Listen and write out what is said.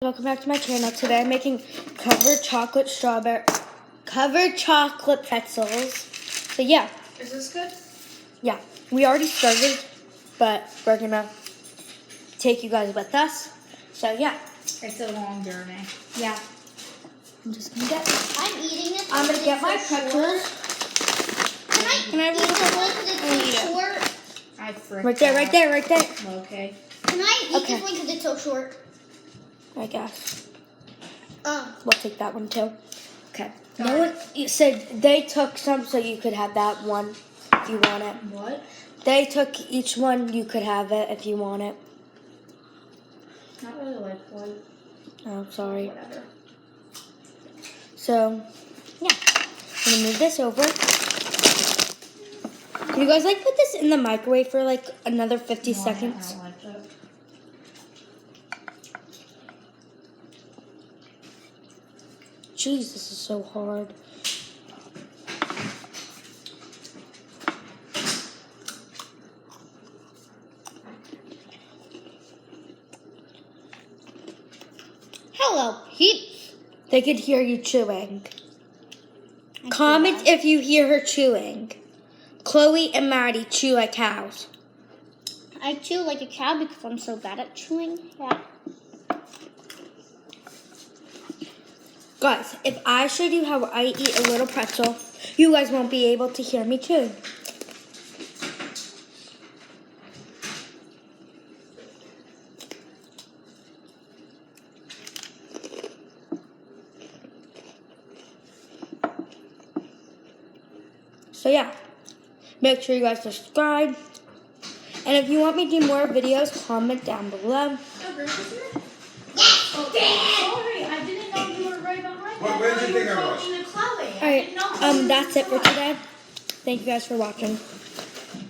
welcome back to my channel. Today I'm making covered chocolate pretzels. So yeah. Is this good? Yeah, we already started, but we're gonna take you guys with us. So yeah. It's a long journey. Yeah. I'm just gonna get. I'm eating it. I'm gonna get my pretzels. Can I eat this one because it's so short? I fricked Right there, right there, right there. Okay. Can I eat Okay. this one because it's so short? I guess. Oh. We'll take that one too. Okay. No one said they took some, so you could have that one if you want it. What? They took each one. You could have it if you want it. Not really like one. Oh, sorry. Whatever. So, yeah. I'm gonna move this over. Can you guys like put this in the microwave for like another 50 seconds? I don't like that. Jeez, this is so hard. Hello, peeps. They could hear you chewing. Comment if you hear her chewing. Chloe and Maddie chew like cows. I chew like a cow because I'm so bad at chewing. Yeah. Guys, if I showed you how I eat a little pretzel, you guys won't be able to hear me chew. So yeah, make sure you guys subscribe. And if you want me to do more videos, comment down below. Sorry, I didn't know you were right behind me. Where did you think I was? Talking to Chloe. Alright, that's it for today. Thank you guys for watching.